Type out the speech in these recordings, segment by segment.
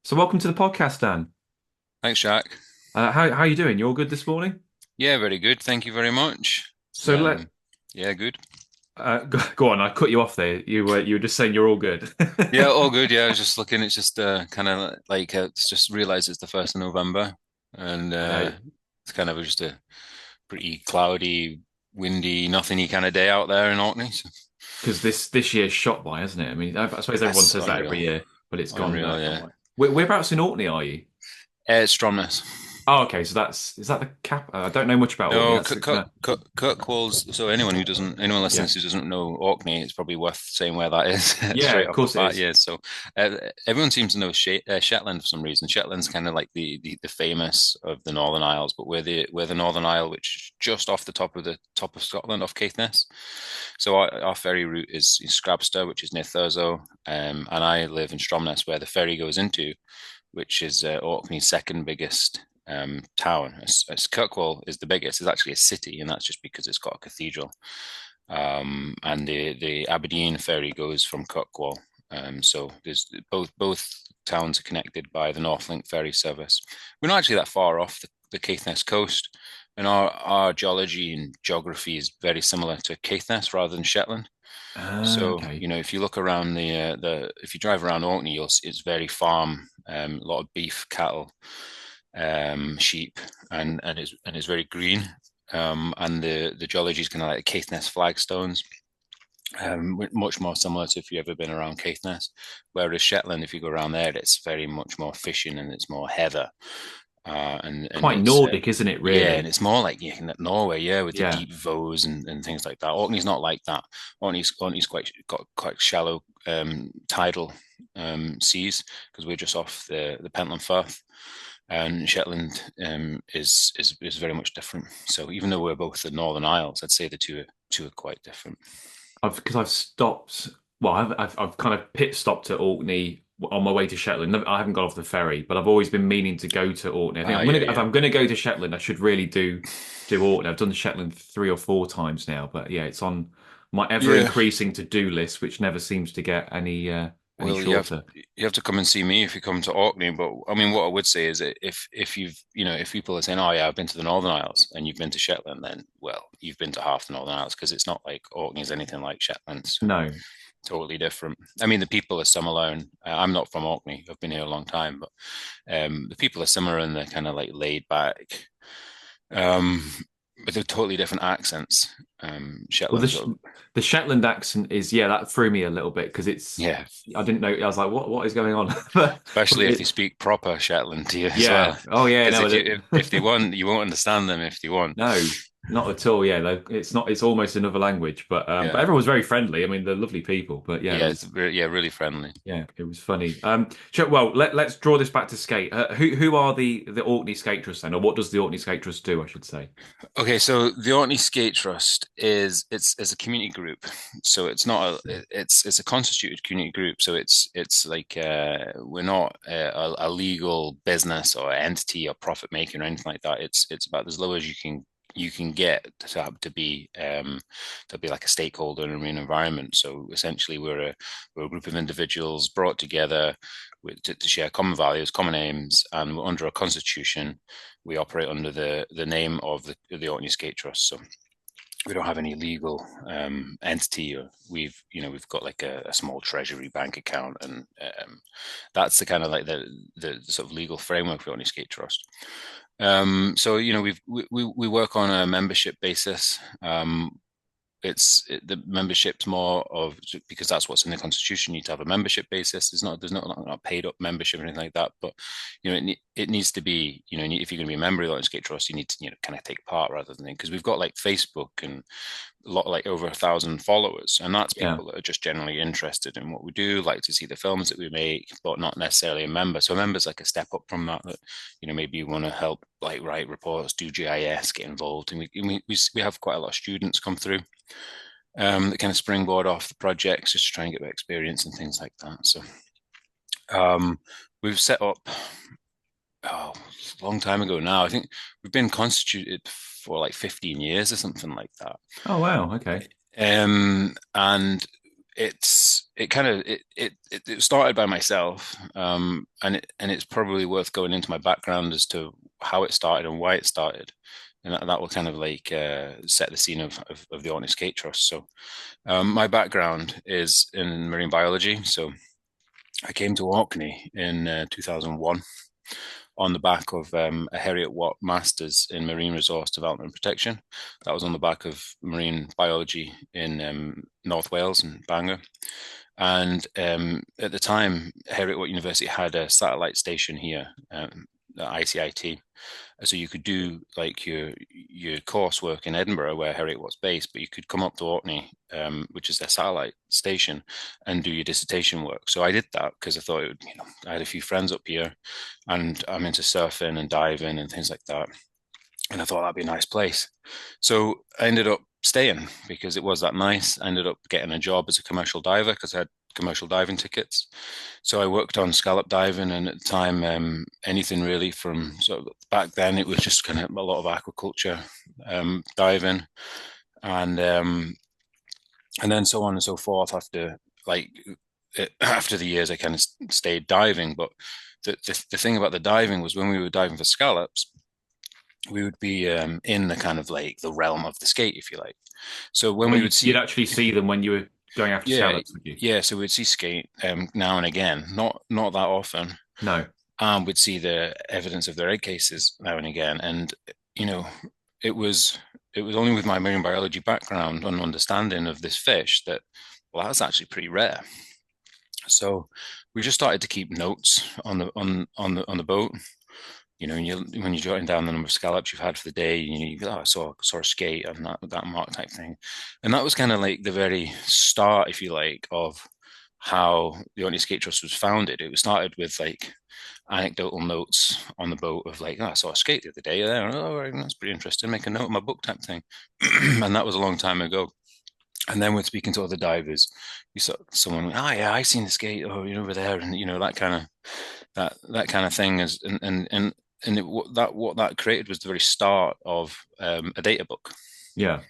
So welcome to the podcast, Dan. Thanks, Jack. How you doing? You all good this morning? Yeah, very good. Thank you very much. So let Yeah, good. go on. I cut you off there. You were just saying you're all good. Yeah, all good. Yeah, I was just looking. It's just kind of like it's just realized it's the 1st of November, and I know it's kind of just a pretty cloudy, windy, nothingy kind of day out there in Orkney. So because this year's shot by, hasn't it? I mean, I suppose everyone that's says that every unreal. year, but it's Unreal, gone yeah. by. Whereabouts in Orkney are you? It's Stromness. Oh, okay. So is that the cap? I don't know much about Orkney. No, That's Kirkwall's. So anyone listening yeah, who doesn't know Orkney, it's probably worth saying where that is yeah. straight Of off the course it bat. is. Yeah. So everyone seems to know Shetland for some reason. Shetland's kind of like the famous of the Northern Isles, but we're the Northern Isle, which is just off the top of Scotland, off Caithness. So our ferry route is in Scrabster, which is near Thurso, and I live in Stromness, where the ferry goes into, which is Orkney's second biggest town. As Kirkwall is the biggest, it's actually a city, and that's just because it's got a cathedral. And the Aberdeen ferry goes from Kirkwall. So there's both towns are connected by the Northlink ferry service. We're not actually that far off the Caithness coast, and our geology and geography is very similar to Caithness rather than Shetland. So, Okay. if you look around if you drive around Orkney, it's very farm, a lot of beef, cattle, sheep, and it's very green. And the geology is kind of like Caithness flagstones, much more similar to if you've ever been around Caithness. Whereas Shetland, if you go around there, it's very much more fishing and it's more heather. And Quite it's Nordic, isn't it? yeah, and Really? it's more like Norway, yeah, with the Yeah. deep voes and things like that. Orkney's not like that. Orkney's quite shallow tidal seas because we're just off the Pentland Firth, and Shetland is very much different. So even though we're both the Northern Isles, I'd say the two are quite different. I've stopped. Well, I've kind of pit stopped at Orkney on my way to Shetland. I haven't got off the ferry, but I've always been meaning to go to Orkney. I think Yeah, if yeah. I'm gonna go to Shetland, I should really do Orkney. I've done Shetland 3 or 4 times now, but yeah, it's on my ever Yeah. increasing to do list, which never seems to get any Well, shorter. you have to come and see me if you come to Orkney. But I mean, what I would say is that if you've if people are saying, "Oh yeah, I've been to the Northern Isles," and you've been to Shetland, then well, you've been to half the Northern Isles because it's not like Orkney is anything like Shetland. It's No. totally different. I mean, the people are similar, and I'm not from Orkney. I've been here a long time, but the people are similar and they're kind of like laid back, um, but they're totally different accents. Well, Shetland's got the Shetland accent is, yeah, that threw me a little bit because yeah, I didn't know. I was like, what is going on? But especially if they it, speak proper Shetland to you as yeah. well. Oh yeah, Because no, if they want, you won't understand them if they want. no, not at all. Yeah, it's not. It's almost another language, but Yeah, everyone was very friendly. I mean, they're lovely people. But yeah, it yeah, was yeah, really friendly. it was funny. Well, let's draw this back to skate. Who are the Orkney Skate Trust then, or what does the Orkney Skate Trust do? I should say. Okay, so the Orkney Skate Trust is a community group. So it's not it's a constituted community group. So it's like we're not a legal business or entity or profit making or anything like that. It's about as low as you can get to be like a stakeholder in a marine environment. So essentially, we're a group of individuals brought together to share common values, common aims, and we're under a constitution. We operate under the name of the Orkney Skate Trust. So we don't have any legal entity, or we've got like a small treasury bank account, and that's the kind of like the sort of legal framework for Orkney Skate Trust. So we work on a membership basis. The membership's more of because that's what's in the constitution. You need to have a membership basis. There's not a paid up membership or anything like that. But it needs to be if you're going to be a member of the Lions Skate Trust, you need to kind of take part rather than because we've got like Facebook and a lot like over 1,000 followers, and that's Yeah. people that are just generally interested in what we do, like to see the films that we make, but not necessarily a member. So a member's like a step up from that. That maybe you want to help like write reports, do GIS, get involved, and we have quite a lot of students come through that kind of springboard off the projects just to try and get the experience and things like that. So we've set up a long time ago now. I think we've been constituted for like 15 years or something like that. Oh wow. Okay. And it kind of it started by myself, and it's probably worth going into my background as to how it started and why it started, and that will kind of like set the scene of the Orkney Skate Trust. So, my background is in marine biology. So I came to Orkney in 2001 on the back of a Heriot Watt Masters in Marine Resource Development and Protection. That was on the back of marine biology in North Wales and Bangor. And at the time, Heriot Watt University had a satellite station here, the ICIT. So you could do like your coursework in Edinburgh, where Heriot Watt's based, but you could come up to Orkney, which is their satellite station, and do your dissertation work. So I did that because I thought it would, I had a few friends up here, and I'm into surfing and diving and things like that, and I thought that'd be a nice place. So I ended up staying because it was that nice. I ended up getting a job as a commercial diver because I had commercial diving tickets. So I worked on scallop diving, and at the time, anything really from sort of back then, it was just kind of a lot of aquaculture diving, and and then so on and so forth. After the years, I kind of stayed diving, but the thing about the diving was when we were diving for scallops, we would be in the kind of like the realm of the skate, if you like. So when Well, we would you'd see, actually see them when you were going after yeah, scallops, would you? yeah, so we'd see skate now and again, not that often. No. We'd see the evidence of their egg cases now and again, and you know, it was it was only with my marine biology background and understanding of this fish that, well, that's actually pretty rare. So we just started to keep notes on the boat. When you're jotting down the number of scallops you've had for the day, you go, oh, I saw a skate and that mark type thing, and that was kind of like the very start, if you like, of how the Orkney Skate Trust was founded. It was started with like anecdotal notes on the boat of like, oh, I saw a skate the other day. Yeah, oh, right, that's pretty interesting. Make a note in my book type thing, and that was a long time ago. And then with speaking to other divers, you saw someone, oh yeah, I seen the skate, oh, you're over there, and that kind of that kind of thing is, what that created was the very start of a data book. Yeah.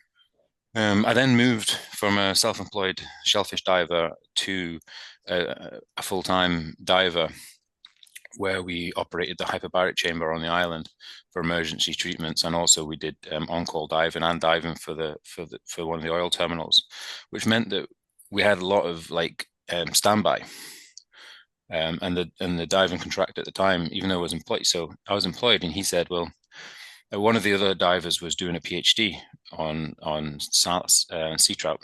I then moved from a self-employed shellfish diver to a full-time diver, where we operated the hyperbaric chamber on the island for emergency treatments, and also we did on-call diving and diving for one of the oil terminals, which meant that we had a lot of like standby. And the diving contractor at the time, even though I was employed, so I was employed, and he said, well, one of the other divers was doing a PhD on sea trout.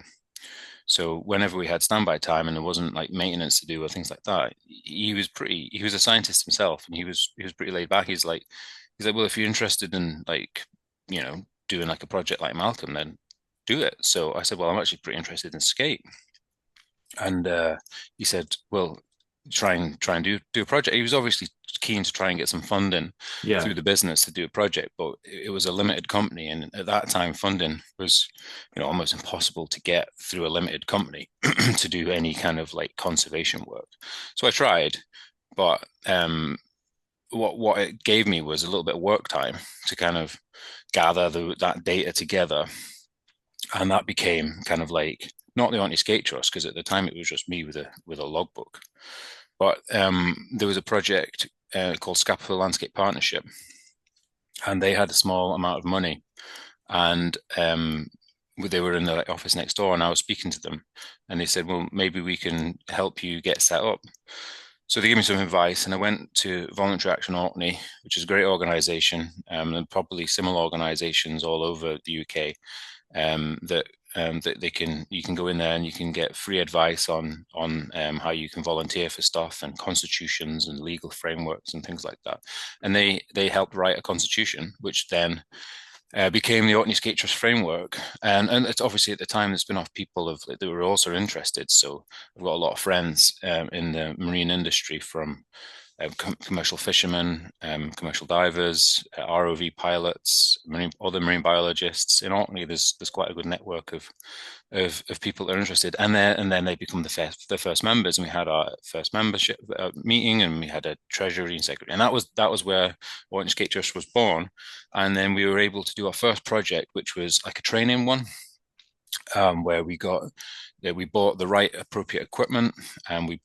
So whenever we had standby time and there wasn't like maintenance to do or things like that, he was a scientist himself, and he was pretty laid back. He's like, well, if you're interested in like, doing like a project like Malcolm, then do it. So I said, well, I'm actually pretty interested in skate. And he said, well, try and do a project. He was obviously keen to try and get some funding Yeah. through the business to do a project, but it was a limited company, and at that time, funding was, almost impossible to get through a limited company to do any kind of like conservation work. So I tried, but what it gave me was a little bit of work time to kind of gather that data together, and that became kind of like not the Orkney Skate Trust, because at the time it was just me with a logbook. But there was a project called Scapa Landscape Partnership, and they had a small amount of money, and they were in the office next door, and I was speaking to them, and they said, well, maybe we can help you get set up. So they gave me some advice, and I went to Voluntary Action Orkney, which is a great organisation, and probably similar organisations all over the UK, that you can go in there and you can get free advice on how you can volunteer for stuff and constitutions and legal frameworks and things like that. And they helped write a constitution, which then became the Orkney Skate Trust framework. And it's obviously at the time the spin-off people that were also interested. So I've got a lot of friends in the marine industry, from commercial fishermen, commercial divers, ROV pilots, other marine biologists. In Orkney, there's quite a good network of people that are interested, and then they become the first members. And we had our first membership meeting, and we had a treasury and secretary, and that was where Orkney Skate Trust was born. And then we were able to do our first project, which was like a training one, where we got we bought the right appropriate equipment, and we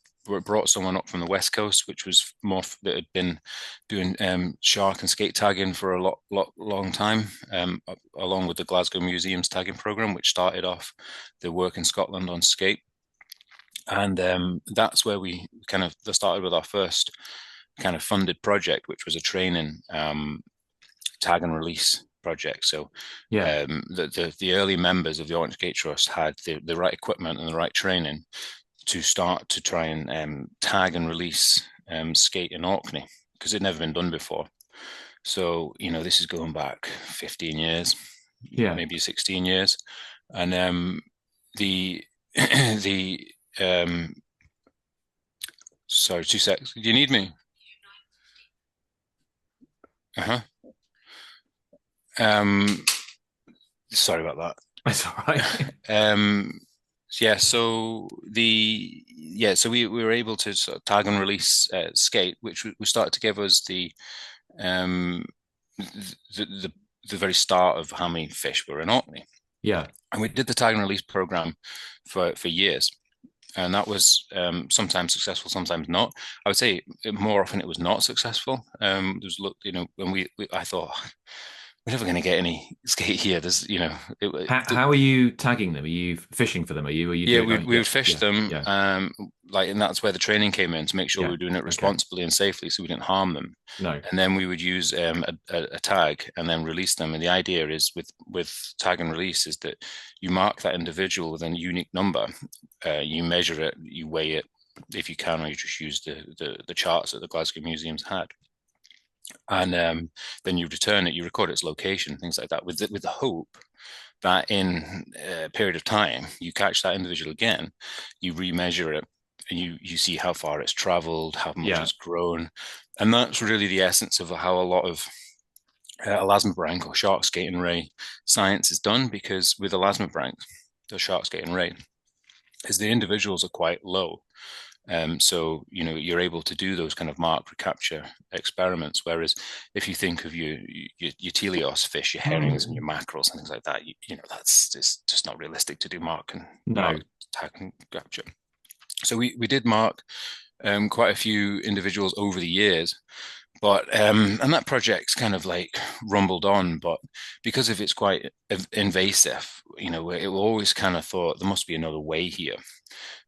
brought someone up from the West Coast, which was more that had been doing shark and skate tagging for a long time, along with the Glasgow Museum's tagging program, which started off the work in Scotland on skate. And that's where we kind of started with our first kind of funded project, which was a training tag and release project. So Yeah. the early members of the Orkney Skate Trust had the right equipment and the right training to start to try and tag and release skate in Orkney, because it'd never been done before. So, this is going back 15 years, Yeah. maybe 16 years. And the the sorry, 2 seconds. Do you need me? Uh-huh. Um, sorry about That's all right. that. Yeah, so we were able to sort of tag and release skate, which we started to give us um the, the the very start of how many fish were in Orkney. Yeah. And we did the tag and release program for years. And that was sometimes successful, sometimes not. I would say more often it was not successful. There's look, when I thought we're never going to get any skate here. There's, How are you tagging them? Are you fishing for them? Are you yeah, doing? Oh, we yeah. would fish Yeah. them, Yeah. and that's where the training came in to make sure we Yeah. were doing it Okay. responsibly and safely, so we didn't harm them. No. And then we would use a tag and then release them. And the idea is with tag and release is that you mark that individual with a unique number. You measure it, you weigh it if you can, or you just use the charts that the Glasgow Museum's had. And then you return it, you record its location, things like that, with the hope that in a period of time you catch that individual again, you remeasure it, and you see how far it's traveled, how much Yeah. it's grown. And that's really the essence of how a lot of elasmobranch or shark skate and ray science is done, because with elasmobranch, the shark skate and ray, is the individuals are quite low. So you're able to do those kind of mark recapture experiments. Whereas if you think of your teleos fish, your herrings and your mackerels and things like that, that's just not realistic to do mark No. tag and capture. So we did mark quite a few individuals over the years, but and that project's kind of like rumbled on, but because of it's quite invasive, it always kind of thought there must be another way here.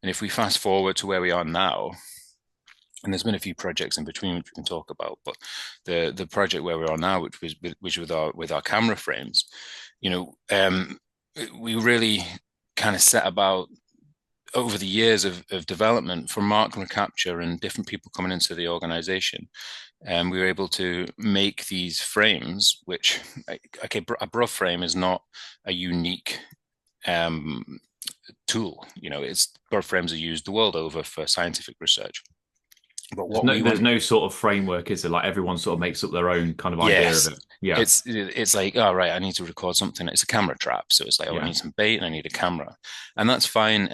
And if we fast forward to where we are now, and there's been a few projects in between which we can talk about, but the project where we are now, which with our camera frames, we really kind of set about over the years of development from mark recapture and different people coming into the organization, and we were able to make these frames, which, okay, a brush frame is not a unique tool. It's bird frames are used the world over for scientific research. But There's what no we there's want, no sort of framework, is there? Like everyone sort of makes up their own kind of idea of yes, it. Yeah. it's like, oh right, I need to record something. It's a camera trap, so it's like, oh, I Yeah. need some bait and I need a camera, and that's fine.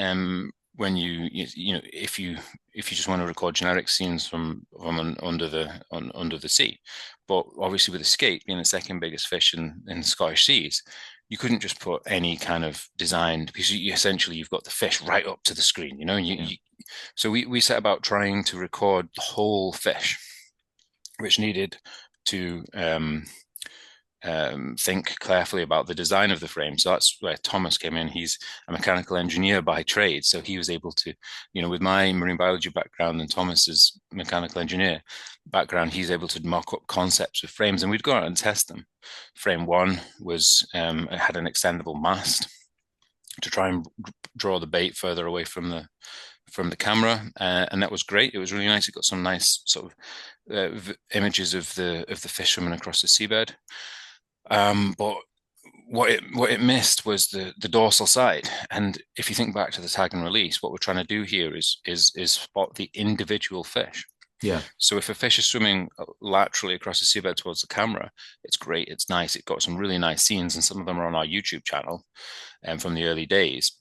When if you just want to record generic scenes under the sea, but obviously with escape being the second biggest fish in Scottish seas, you couldn't just put any kind of design, because essentially you've got the fish right up to the screen, and Yeah. so we set about trying to record the whole fish, which needed to think carefully about the design of the frame. So that's where Thomas came in. He's a mechanical engineer by trade. So he was able to, with my marine biology background and Thomas's mechanical engineer background, he's able to mock up concepts of frames, and we'd go out and test them. Frame one it had an extendable mast to try and draw the bait further away from the camera, and that was great. It was really nice. It got some nice sort of images of the fish swimming across the seabed. But what it missed was the dorsal side. And if you think back to the tag and release, what we're trying to do here is spot the individual fish. Yeah. So if a fish is swimming laterally across the seabed towards the camera, it's great, it's nice, it got some really nice scenes, and some of them are on our YouTube channel from the early days.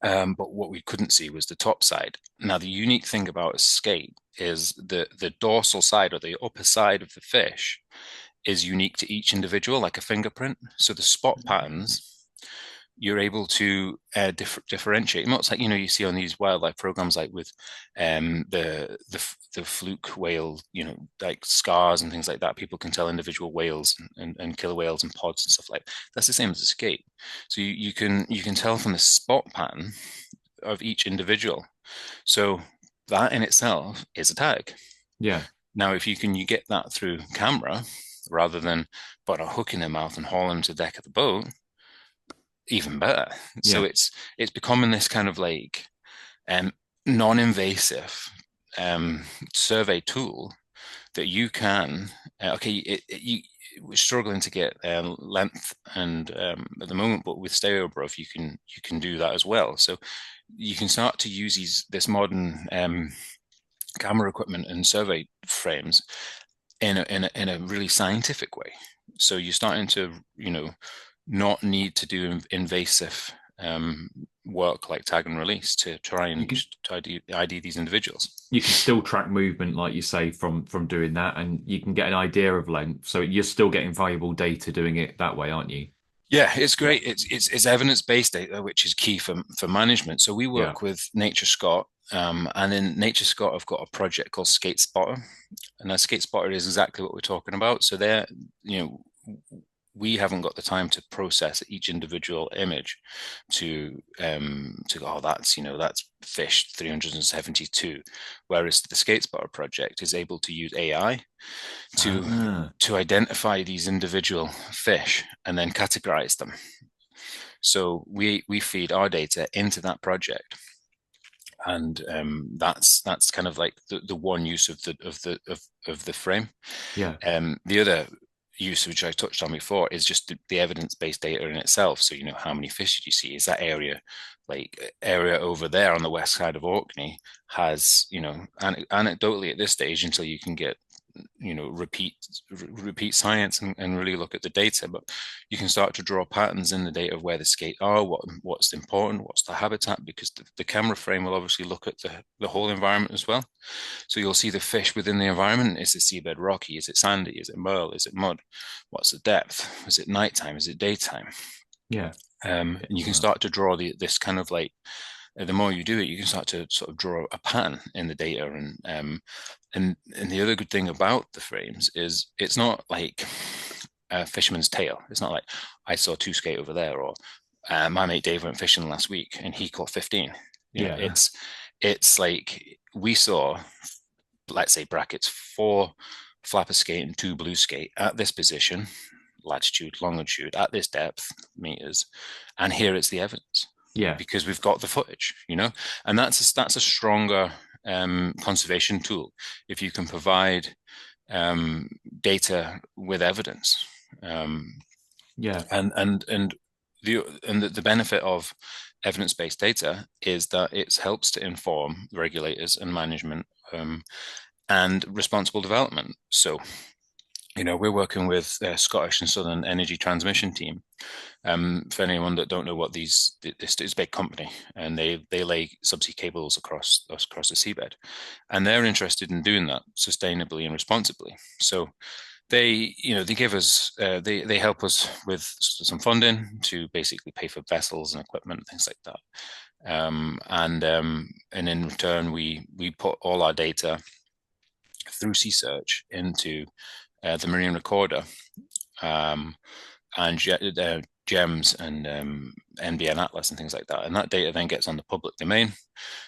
But what we couldn't see was the top side. Now, the unique thing about escape is the dorsal side, or the upper side of the fish, is unique to each individual, like a fingerprint. So the spot patterns you're able to differentiate. Not like you see on these wildlife programs, like with the fluke whale, like scars and things like that. People can tell individual whales and killer whales and pods and stuff like that. That's the same as escape. So you can tell from the spot pattern of each individual. So that in itself is a tag. Yeah. Now, if you get that through camera rather than put a hook in their mouth and haul them to the deck of the boat, even better. So Yeah. it's becoming this kind of like um, non-invasive survey tool that you can. We're struggling to get length and at the moment, but with stereo bruv, you can do that as well. So you can start to use this modern camera equipment and survey frames in a really scientific way. So you're starting to, not need to do invasive work like tag and release to try You and can ID these individuals. you can still track movement, like you say, from doing that, and you can get an idea of length. So you're still getting valuable data doing it that way, aren't you? Yeah, it's Yeah. great. It's evidence-based data, which is key for management. So we Yeah. work with Nature Scott, and in Nature Scott, I've got a project called Skate Spotter, and that Skate Spotter is exactly what we're talking about. So you know, we haven't got the time to process each individual image to go, oh, that's fish 372, whereas the Skate Spotter project is able to use AI to Ah. to identify these individual fish and then categorize them. So we feed our data into that project, and that's kind of like the one use of the frame. Yeah. The other use, which I touched on before, is just the evidence-based data in itself. So how many fish did you see? Is that area over there on the west side of Orkney has, anecdotally at this stage, until you can get repeat science and really look at the data, but you can start to draw patterns in the data of where the skate are, what's important, what's the habitat, because the camera frame will obviously look at the whole environment as well. So you'll see the fish within the environment. Is the seabed rocky? Is it sandy? Is it merle? Is it mud? What's the depth? Is it nighttime? Is it daytime? Yeah. And you can Wow. start to draw this kind of like, the more you do it, you can start to sort of draw a pattern in the data. And the other good thing about the frames is it's not like a fisherman's tale. It's not like I saw two skate over there, or my mate Dave went fishing last week and he caught 15. Yeah. It's like we saw, let's say brackets, four flapper skate and two blue skate at this position, latitude, longitude, at this depth, meters, and here it's the evidence Yeah. because we've got the footage, and that's a stronger conservation tool if you can provide data with evidence. Um, Yeah. and the benefit of evidence-based data is that it helps to inform regulators and management and responsible development. So, we're working with Scottish and Southern Energy Transmission Team. For anyone that don't know what this is, a big company, and they lay subsea cables across the seabed, and they're interested in doing that sustainably and responsibly. So they give us they help us with some funding to basically pay for vessels and equipment and things like that. And in return, we put all our data through Sea Search into the Marine Recorder, um, and GEMS and NBN Atlas and things like that. And that data then gets on the public domain,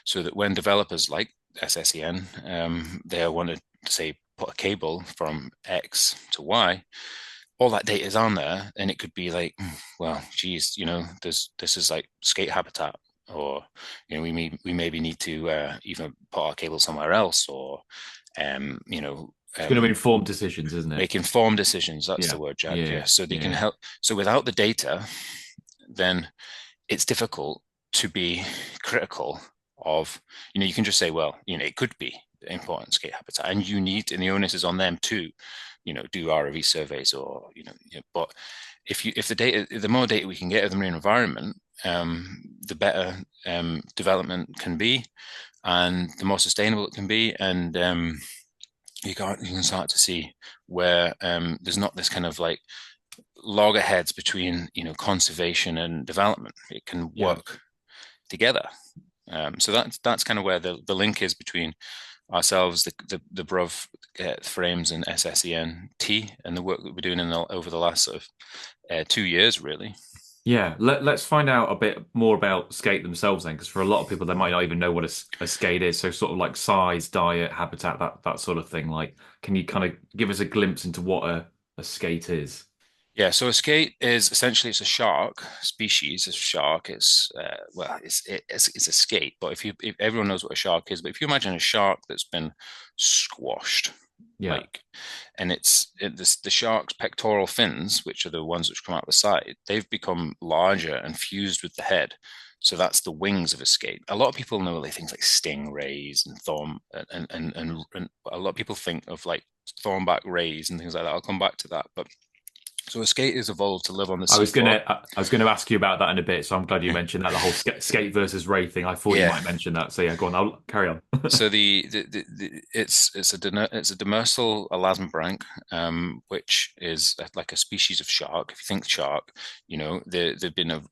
so that when developers like SSEN, they want to say put a cable from X to Y, all that data is on there, and it could be like, well, geez, this is like skate habitat, or we maybe need to even put our cable somewhere else, or um, you know It's going to um, inform decisions, isn't it? make informed decisions. That's the Yeah. word, Jack. Yeah. Yeah. So they can Yeah. help. So without the data, then it's difficult to be critical of, you can just say, well, it could be important skate habitat, and and the onus is on them to, do ROV surveys, or, but the more data we can get of the marine environment, the better development can be, and the more sustainable it can be. And you can start to see where there's not this kind of like loggerheads between conservation and development. It can Yeah. work together. So that's kind of where the link is between ourselves, the Bruv frames and SSENT, and the work that we're doing over the last sort of 2 years, really. Yeah, let's find out a bit more about skate themselves then, because for a lot of people, they might not even know what a skate is. So sort of like size, diet, habitat, that sort of thing. Like, can you kind of give us a glimpse into what a skate is? Yeah, so a skate is essentially it's a shark species of shark. It's well, it's a skate, but if everyone knows what a shark is, but if you imagine a shark that's been squashed, Yeah. like, and the shark's pectoral fins, which are the ones which come out the side, they've become larger and fused with the head. So that's the wings of a skate. A lot of people know like things like stingrays and thorn and a lot of people think of like thornback rays and things like that. I'll come back to that, but so a skate is evolved to live on the seafloor. I was gonna ask you about that in a bit, so I'm glad you mentioned that, the whole skate versus ray thing. I thought you Yeah. might mention that. So yeah, go on, I'll carry on. So it's a demersal elasmobranch, which is like a species of shark. If you think shark, they've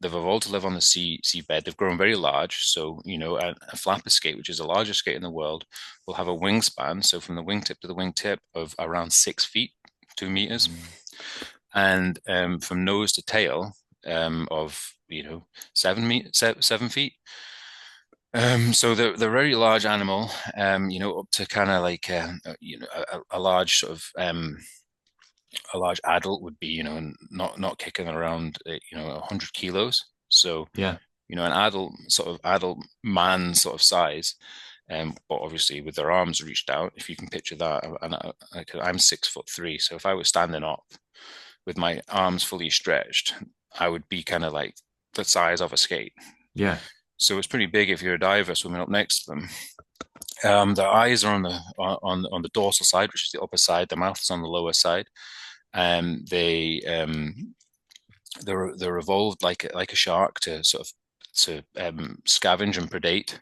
evolved to live on the seabed. They've grown very large. So a flapper skate, which is the largest skate in the world, will have a wingspan. So from the wingtip to the wingtip of around 6 feet, 2 meters, Mm. and from nose to tail of 7 feet. So they're a very large animal, up to kind of like a large sort of a large adult would be, not kicking around 100 kilos. So Yeah, an adult man sort of size, but obviously with their arms reached out, if you can picture that, and I'm 6'3", so if I was standing up with my arms fully stretched, I would be kind of like the size of a skate. yeah, So it's pretty big if you're a diver swimming up next to them. Their eyes are on the dorsal side, which is the upper side. The mouth is on the lower side. They're evolved like a shark to sort of scavenge and predate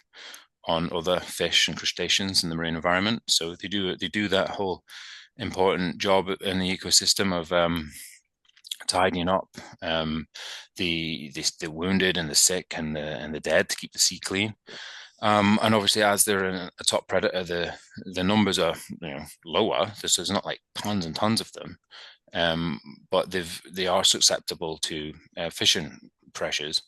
on other fish and crustaceans in the marine environment. So they do that whole important job in the ecosystem of tidying up the wounded and the sick and the dead to keep the sea clean. And obviously, as they're a top predator, the numbers are lower. There's not like tons and tons of them, but they are susceptible to fishing pressures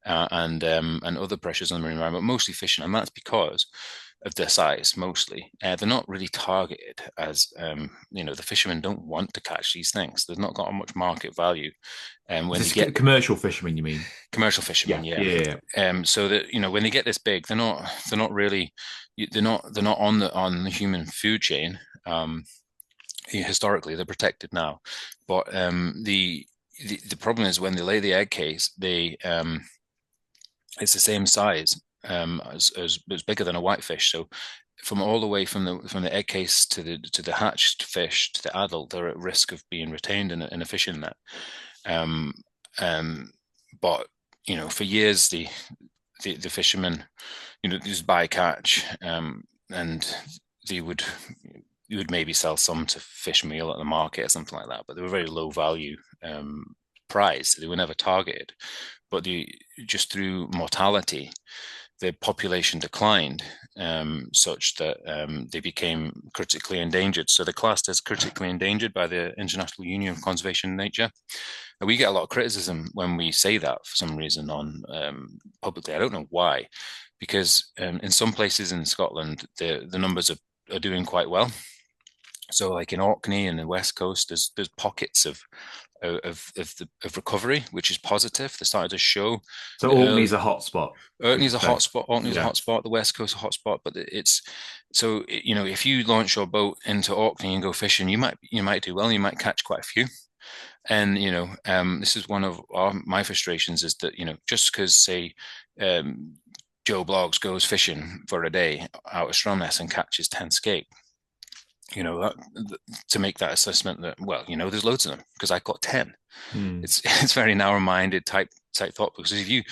and other pressures on the marine environment, mostly fishing, and that's because of their size mostly. They're not really targeted as the fishermen don't want to catch these things. They've not got much market value, and is when they this get commercial fishermen, you mean? commercial fishermen, Yeah, yeah. yeah, yeah, So that when they get this big, they're not really they're not on the human food chain. Historically, they're protected now, but the problem is when they lay the egg case, it's the same size as it's bigger than a whitefish. So from all the way from the egg case to the hatched fish to the adult, they're at risk of being retained in a fishing net. Um, um, but for years the fishermen, just buy catch, and they would you would maybe sell some to fish meal at the market or something like that, but they were very low value prize. They were never targeted, but just through mortality, the population declined such that they became critically endangered. So they're classed as critically endangered by the International Union of Conservation in Nature. And we get a lot of criticism when we say that for some reason on publicly. I don't know why, because in some places in Scotland, the numbers are doing quite well. So, like in Orkney and the West Coast, there's pockets of recovery, which is positive. They started to show So the Orkney's early a hotspot, would you Orkney's a say? hotspot. Orkney's a Yeah, hotspot. The West Coast a hotspot, but it's so if you launch your boat into Orkney and go fishing, you might do well. You might catch quite a few. And this is one of my frustrations is that just because say Joe Bloggs goes fishing for a day out of Stromness and catches 10 skate, that, to make that assessment that well, there's loads of them because I got 10. mm. It's very narrow-minded type thought because if you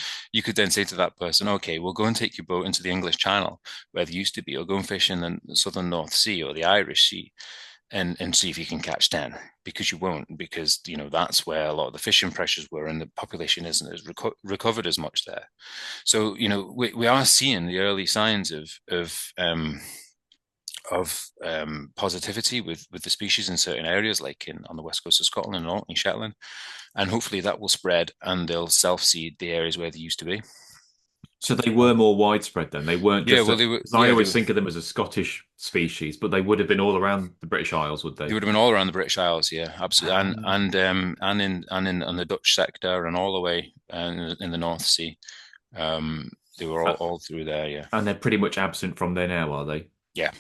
could then say to that person, okay, we'll go and take your boat into the English Channel where they used to be, or go and fish in the southern North Sea or the Irish Sea and see if you can catch 10. because you won't, because that's where a lot of the fishing pressures were, and the population isn't as recovered as much there. So we are seeing the early signs of positivity with the species in certain areas, like on the west coast of Scotland and Orkney, Shetland, and hopefully that will spread and they'll self-seed the areas where they used to be. So they were more widespread then. They weren't Yeah, just well, they were. because I Yeah, always think of them as a Scottish species, but they would have been all around the British Isles, would they they? would have been all around the British Isles. Yeah, absolutely, Ah. and in on the Dutch sector and all the way in the North Sea. They were Uh, all through there. Yeah, and they're pretty much absent from there now, are they? yeah.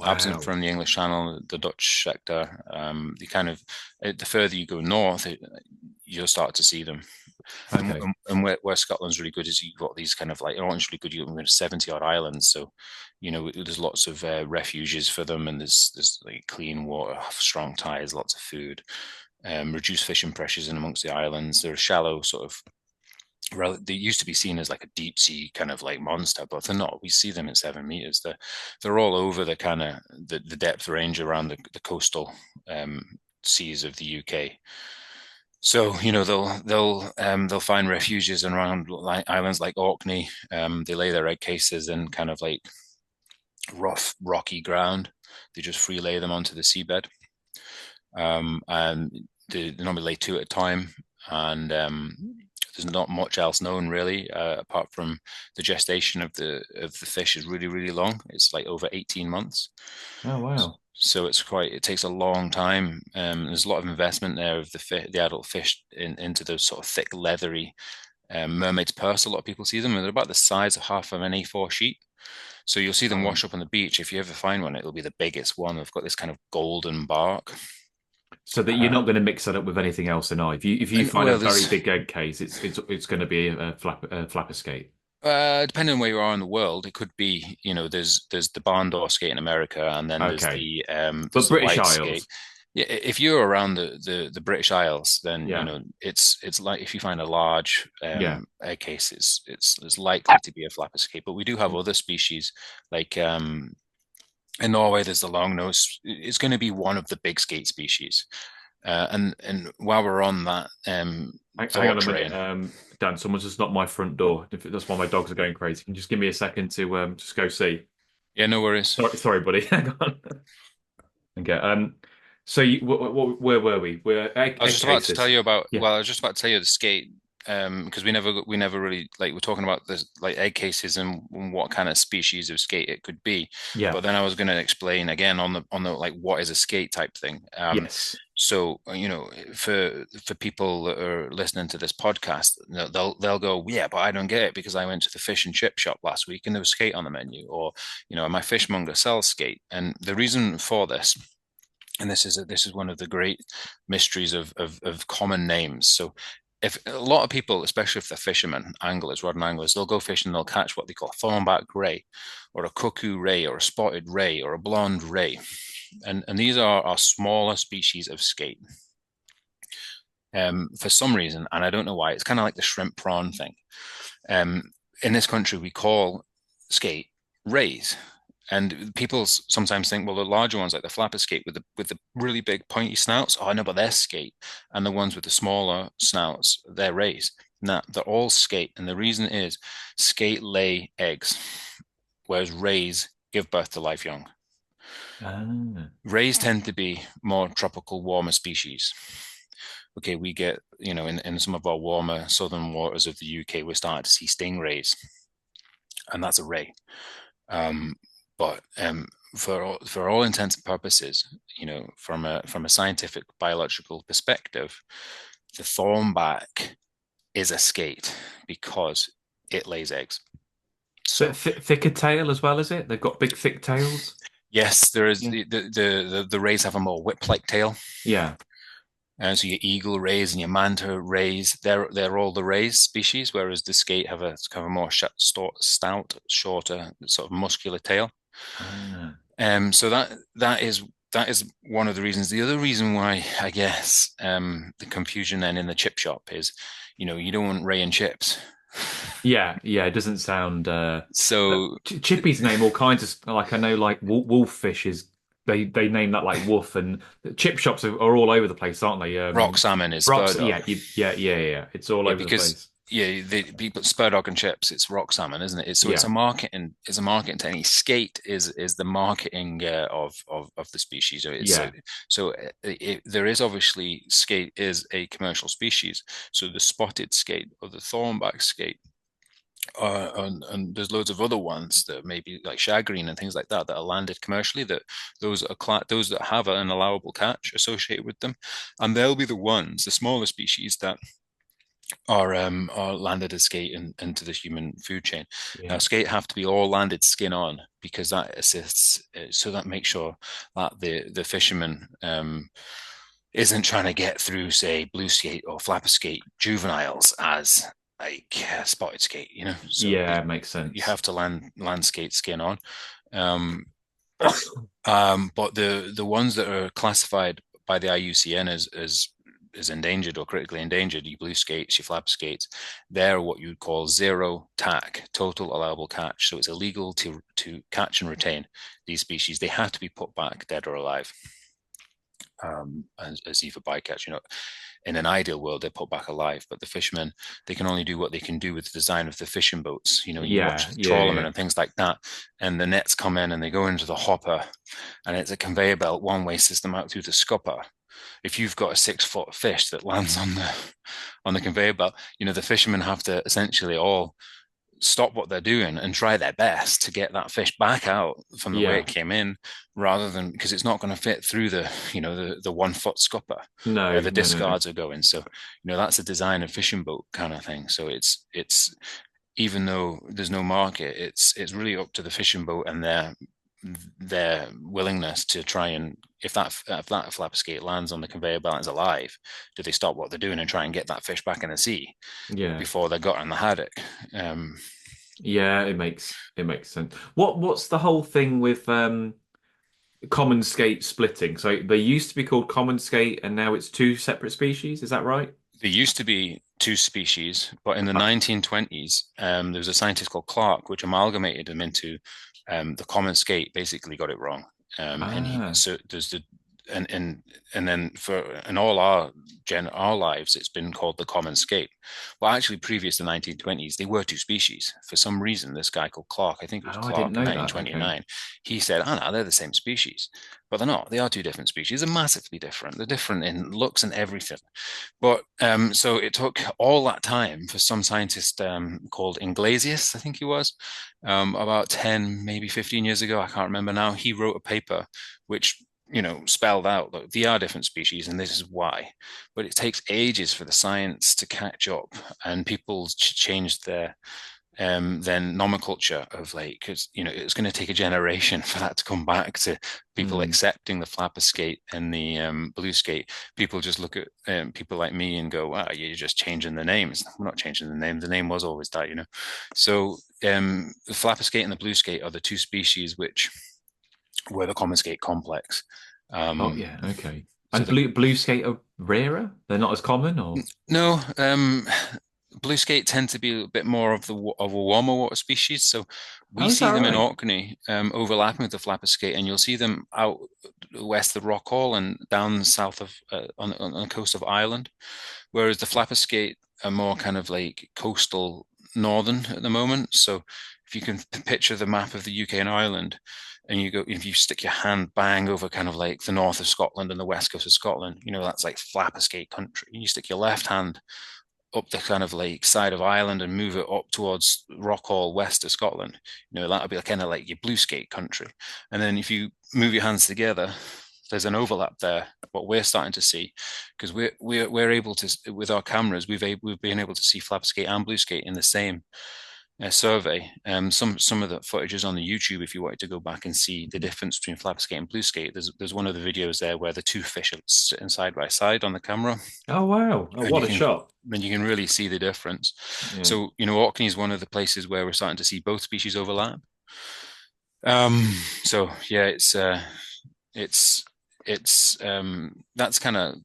Absent Wow. from the English Channel, the Dutch sector. The kind of the further you go north, you'll start to see them. And, Okay. and where Scotland's really good is you've got these kind of like, Ireland's really good. You've got 70 odd islands, so there's lots of refuges for them, and there's like clean water, strong tides, lots of food, reduced fishing pressures in amongst the islands. They're shallow sort of. They used to be seen as like a deep sea kind of like monster, but they're not. We see them at 7 meters. They're all over the kind of the depth range around the coastal seas of the UK. So they'll find refuges around islands like Orkney. They lay their egg cases in kind of like rough, rocky ground. They just free lay them onto the seabed, and they normally lay two at a time. And there's not much else known really, apart from the gestation of the fish is really, really long. It's like over 18 months. Oh wow. So it takes a long time. There's a lot of investment there of the adult fish into those sort of thick, leathery mermaid's purse. A lot of people see them, and they're about the size of half of an A4 sheet. So you'll see them Wow. wash up on the beach. If you ever find one, it'll be the biggest one. They've got this kind of golden bark. So that you're Uh, not going to mix that up with anything else, and if you and find a well, very there's big egg case, it's going to be a flapper skate. depending on where you are in the world, it could be, there's the barn door skate in America, and then there's Okay, the but British white skate. Isles. Yeah, if you're around the British Isles, then Yeah, it's like if you find a large yeah. egg case, it's likely to be a flapper skate. But we do have other species like in Norway. There's the long nose. It's going to be one of the big skate species. And while we're on that Hang on thought a minute, train, Dan. Someone's just knocked my front door. That's why my dogs are going crazy. Can you just give me a second to just go see? yeah, no worries. Sorry, buddy. Hang on. Okay. So where were we? We're I was egg just about to tell cases. you about. Yeah, Well, I was just about to tell you the skate, because we never really like we're talking about this like egg cases and what kind of species of skate it could be. yeah, But then I was going to explain again on the like what is a skate type thing. yes. So for people that are listening to this podcast, they'll go, yeah, but I don't get it because I went to the fish and chip shop last week and there was skate on the menu, or my fishmonger sells skate, and the reason for this. And this is one of the great mysteries of common names. So, if a lot of people, especially if they're fishermen, anglers, rod and anglers, they'll go fishing and they'll catch what they call a thornback ray, or a cuckoo ray, or a spotted ray, or a blonde ray, and these are smaller species of skate. For some reason, and I don't know why, it's kind of like the shrimp prawn thing. Um, in this country, we call skate rays. And people sometimes think, well, the larger ones like the flapper skate with the really big pointy snouts, oh, I know, but they're skate. And the ones with the smaller snouts, they're rays. No, they're all skate. And the reason is skate lay eggs, whereas rays give birth to life young. Ah. Rays tend to be more tropical, warmer species. Okay, we get, in some of our warmer southern waters of the UK, we're starting to see stingrays, and that's a ray. Um, but for all intents and purposes, from a scientific biological perspective, the thornback is a skate because it lays eggs. So So thicker tail as well, is it? They've got big, thick tails. yes, there is Yeah. the rays have a more whip-like tail. Yeah. And so your eagle rays and your manta rays, they're all the rays species, whereas the skate have a kind of a more stout, shorter, sort of muscular tail. Ah. So that is one of the reasons. The other reason why I guess the confusion then in the chip shop is, you don't want Ray and chips. Yeah, yeah. It doesn't sound. So Chippy's name all kinds of like I know like wolffish is. they name that like woof, and chip shops are all over the place, aren't they? Rock salmon is Rocks, spur yeah, yeah. It's all Yeah, over the because place. yeah, the people spur dog and chips, it's rock salmon, isn't it? So Yeah, it's a marketing technique. Skate is the marketing of the species. yeah, There is obviously skate is a commercial species. So the spotted skate or the thornback skate. And there's loads of other ones that maybe like shagreen and things like that that are landed commercially. That those that have an allowable catch associated with them, and they'll be the ones, the smaller species that are landed as skate into the human food chain. Now, yeah, skate have to be all landed skin on because that assists, so that makes sure that the fisherman isn't trying to get through, say, blue skate or flapper skate juveniles as like spotted skate, you know. So yeah. Makes you sense. have to land skate skin on. Um, but the ones that are classified by the IUCN as endangered or critically endangered, your blue skates, your flap skates, they're what you'd call zero TAC, total allowable catch. So it's illegal to catch and retain these species. They have to be put back dead or alive. As either bycatch, in an ideal world, they're put back alive, but the fishermen, they can only do what they can do with the design of the fishing boats. You watch Yeah, yeah, trawlermen yeah, and things like that, and the nets come in and they go into the hopper, and it's a conveyor belt one-way system out through the scupper. If you've got a 6 foot fish that lands on the conveyor belt, the fishermen have to essentially all stop what they're doing and try their best to get that fish back out from the way yeah. it came in, rather than because it's not going to fit through the 1 foot scupper where No, the no, no, no. discards are going. So that's a design of fishing boat kind of thing. So it's even though there's no market, it's really up to the fishing boat and their willingness to try and if that flapper skate lands on the conveyor belt and is alive, do they stop what they're doing and try and get that fish back in the sea Yeah, before they got in the haddock? Um, yeah. It makes sense. What's the whole thing with common skate splitting? So they used to be called common skate, and now it's two separate species. Is that right? There used to be two species, but in the Uh, 1920s, there was a scientist called Clark, which amalgamated them into the common skate. Basically, got it wrong, and ah, so there's the and then for in all our lives, it's been called the common skate. Well, actually, previous to the 1920s, they were two species. For some reason, this guy called Clark, I think it was oh, I didn't Clark in know that. Okay. 1929, he said, "Oh no, they're the same species." But they're not. They are two different species. They're massively different. They're different in looks and everything. But so it took all that time for some scientist called Inglesias, I think he was, about 10, maybe 15 years ago. I can't remember now. He wrote a paper which, spelled out that they are different species and this is why. But it takes ages for the science to catch up, and people changed their then nomenclature of like, because it's going to take a generation for that to come back to people Hmm. accepting the flapper skate and the blue skate. People just look at people like me and go, "Wow, you're just changing the names." We're not changing the name. The name was always that. So the flapper skate and the blue skate are the two species which were the common skate complex. Oh, Um, yeah. Okay. so And the blue skate are rarer? They're not as common, or? No, blue skate tend to be a bit more of a warmer water species. So we Oh, is that see them in right? Orkney, overlapping with the flapper skate, and you'll see them out west of Rockall and down south of on the coast of Ireland. Whereas the flapper skate are more kind of like coastal northern at the moment. So if you can picture the map of the UK and Ireland, and if you stick your hand bang over kind of like the north of Scotland and the west coast of Scotland, that's like flapper skate country. You stick your left hand up the kind of like side of Ireland and move it up towards Rockall, west of Scotland. That'll be kind of like your blue skate country. And then if you move your hands together, there's an overlap there. What we're starting to see, because we're able to, with our cameras, we've been able to see flapper skate and blue skate in the same survey. Some of the footage is on the YouTube if you wanted to go back and see the difference between flapper skate and blue skate. There's one of the videos there where the two fish are sitting side by side on the camera, Oh, wow. Oh, and what a shot. you can really see the difference. Yeah. So Orkney is one of the places where we're starting to see both species overlap. Um, so yeah, it's that's kind of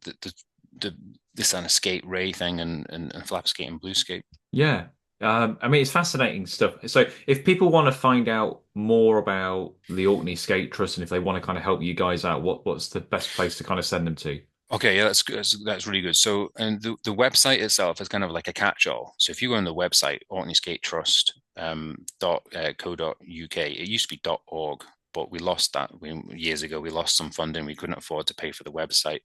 the this kind of skate ray thing and flap skate and blue skate. Yeah. I mean, it's fascinating stuff. So if people want to find out more about the Orkney Skate Trust and if they want to kind of help you guys out, what's the best place to kind of send them to? Okay, yeah, that's really good. So, and the website itself is kind of like a catch-all. So, if you go on the website, Orkney Skate Trust dot co dot uk, it used to be .org, but we lost that years ago. We lost some funding. We couldn't afford to pay for the website,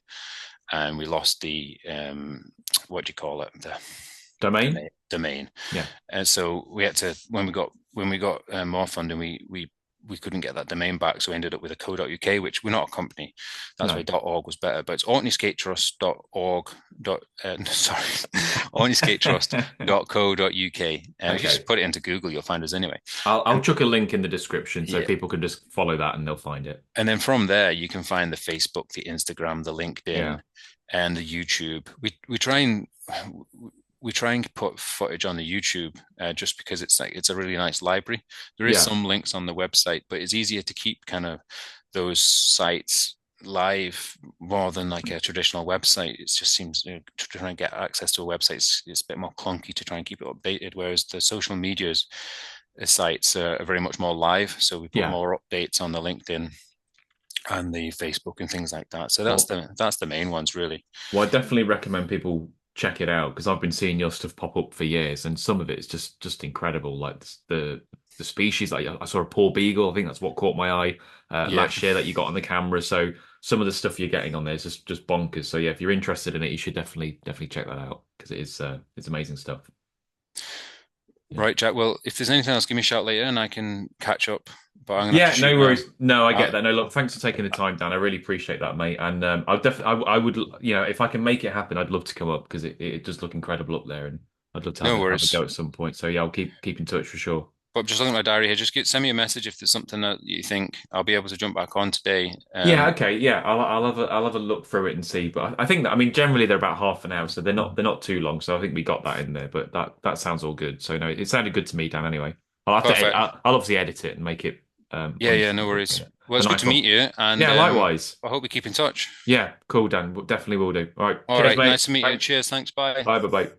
and we lost the what do you call it? The Domain? domain. Yeah. And so we had to when we got more funding, we couldn't get that domain back, so we ended up with a .co.uk, which we're not a company. That's why No. .org was better. But it's orkneyskatetrust.org. Sorry, orkneyskatetrust.co.uk. If you just Okay. put it into Google, you'll find us anyway. I'll And chuck a link in the description so yeah, people can just follow that and they'll find it. and then from there you can find the Facebook, the Instagram, the LinkedIn, Yeah. and the YouTube. We try and put footage on the YouTube just because it's a really nice library. There is Yeah. some links on the website, but it's easier to keep kind of those sites live more than like a traditional website. It just seems to try and get access to a website is a bit more clunky to try and keep it updated. Whereas the social medias sites are very much more live, so we put Yeah. more updates on the LinkedIn and the Facebook and things like that. So Well, that's the main ones really. I definitely recommend people check it out because I've been seeing your stuff pop up for years, and some of it is just incredible. Like the species, like I saw a poor beagle. I think that's what caught my eye Yeah. last year that you got on the camera. So some of the stuff you're getting on there is just bonkers. So yeah, if you're interested in it, you should definitely check that out because it's amazing stuff. Yeah. Right, Jack. Well, if there's anything else, give me a shout later and I can catch up. But I'm gonna have to Yeah, shoot no now. worries. No, I Uh, get that. No, look, thanks for taking the time, Dan. I really appreciate that, mate. And I'll definitely, I would, if I can make it happen, I'd love to come up because it does look incredible up there, and I'd love to no have a worries. go at some point. So yeah, I'll keep in touch for sure. But I'm just looking at my diary here. Send me a message if there's something that you think I'll be able to jump back on today. Yeah, okay, yeah, I'll have a look through it and see. But I think that I mean generally they're about half an hour, so they're not too long. So I think we got that in there. But that sounds all good. So no, it sounded good to me, Dan. Anyway, I'll have to edit. Perfect. I'll obviously edit it and make it Yeah, no worries. Well, a it's good nice to one. meet you, and Yeah, likewise. I hope we keep in touch. Yeah, cool, Dan. Definitely will do. All right. All Cheers, right, mate. nice to meet you. Thanks. Cheers. Thanks. Bye. Bye, bye, bye.